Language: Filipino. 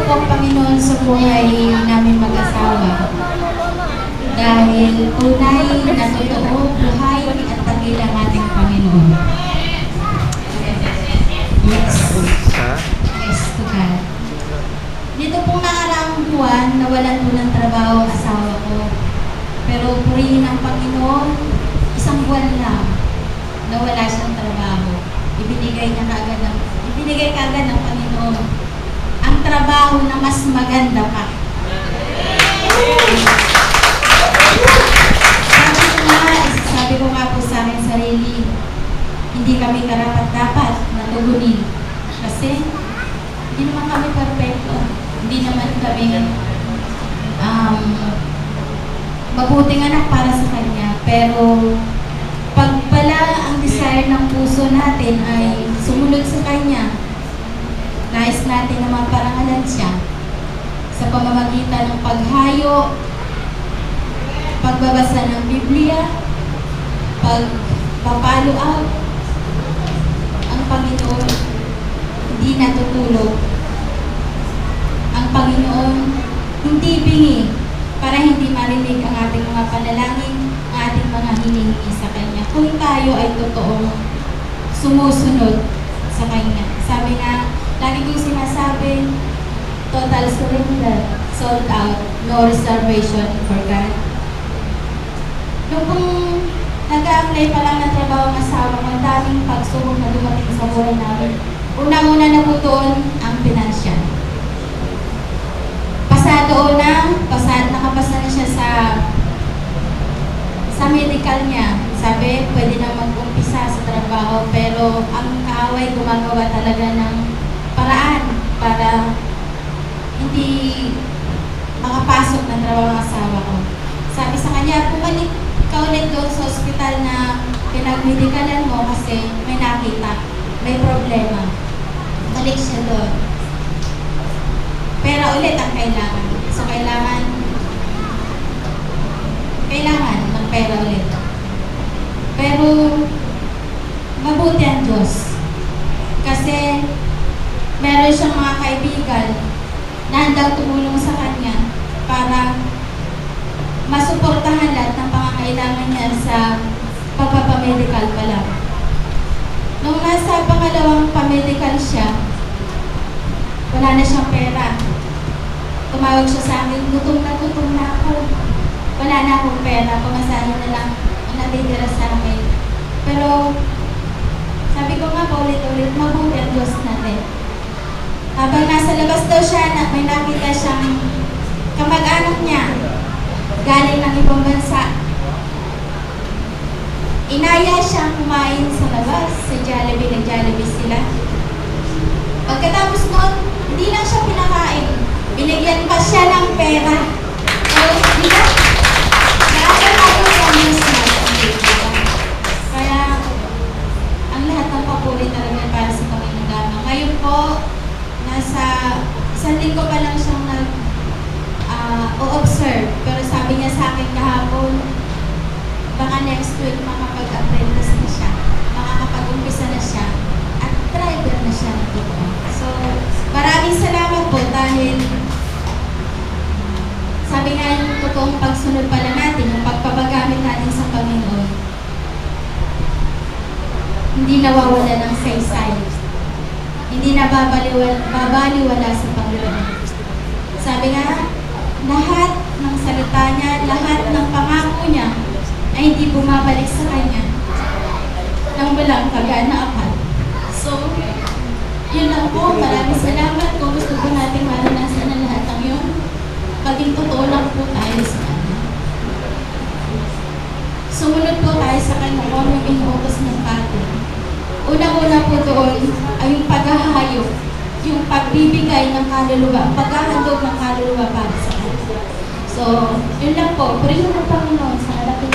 po ang Panginoon sa buhay namin mag-asawa. Dahil tunay na totoo, buhay at tagil ang ating Panginoon. Yes. Yes to God. Dito pong nakaraang buwan, nawalan po ng trabaho ang asawa ko. Pero purihin ng Panginoon, isang buwan lang, nawala siyang trabaho. Ibinigay kaagad ng Panginoon ang trabaho na mas maganda pa. Sabi ko nga po sa aking sarili, hindi kami karapat-dapat na tugunin. Kasi hindi naman kami perfecto. Hindi naman kami mabuting anak para sa Kanya. Pero pag pala ang desire ng puso natin ay sumunod sa Kanya, nais natin na maparangalan siya sa pamamagitan ng paghayo, pagbabasa ng Biblia, pagpapalo out, ang Panginoon hindi natutulog. Ang Panginoon hindi bingi para hindi marinig ang ating mga panalangin, ang ating mga hinihingi sa Kanya. Kung tayo ay totoong sumusunod sa Kanya. Sabi nga, lagi kong sinasabi, total surrender, sold out, no reservation for God. Nung kung nag-a-apply pa lang ng trabaho ng asawa ko, ang daming pagsubok na dumating sa buhay namin. Unang-una na po doon ang financial. Nakapasa na siya sa medical niya. Sabi, pwede na mag-umpisa sa trabaho, pero ang kaaway gumagawa talaga ng paraan para hindi makapasok ng trabaho ng asawa ko. Sabi sa kanya, pumalik ka ulit doon sa ospital na pinag-medikalan mo kasi may nakita, may problema. Balik siya doon. Pera ulit ang kailangan. So, kailangan ng pera ulit. Pero, mabuti ang Diyos. Kasi, meron siyang mga kaibigan na handang tumulong sa Kanya para masuportahan lahat ng pangangailangan niya sa pagpapamedical pa lang. Nung nasa pangalawang pamedical siya, wala na siyang pera. Tumawag siya sa akin, gutom na ako. Wala na akong pera, pamasahin na lang ang natitira sa akin. Pero, sabi ko nga paulit-ulit, mabuti ang Diyos natin. Habang nasa labas daw siya, may nakita siyang kamag-anak niya, galing ng ibang bansa. Inaya siyang kumain sa labas, sa Jollibee, nag-Jollibee sila. Pagkatapos noon, hindi lang siya pinakain. Binigyan pa siya ng pera. So, di ba? Nakakatawa sa Diyos natin. Kaya, ang lahat ng papuri talaga para sa Panginoon lamang. Ngayon po, nasa isang linggo pa lang siyang o-observe. Pero sabi niya sa akin kahapon, baka next week makapag-apprentice na siya. Makakapag-umpisa na siya. At driver na siya dito. So, maraming salamat po dahil sabi nga yung totoong pagsunod pala natin, yung pagpapagamit natin sa Panginoon, hindi nawawala ng saysay. Hindi na babaliwala sa Panginoon. Sabi nga, lahat ng salita niya, lahat ng pangako niya ay hindi bumabalik sa Kanya nang walang kaganapan. So, yun lang po. Maraming salamat. Kung gusto po natin maranasan ang lahat ng yun, maging totoo lang po tayo sa Kanya. Sumunod po tayo sa Kanya kung yung inuutos ng atin. Unang-una po doon ay yung paghahayo, yung pagbibigay ng kaluluwa, paghahandog ng kaluluwa para sa Kanya. So, yun lang po. Purihin ng Panginoon sa kalapit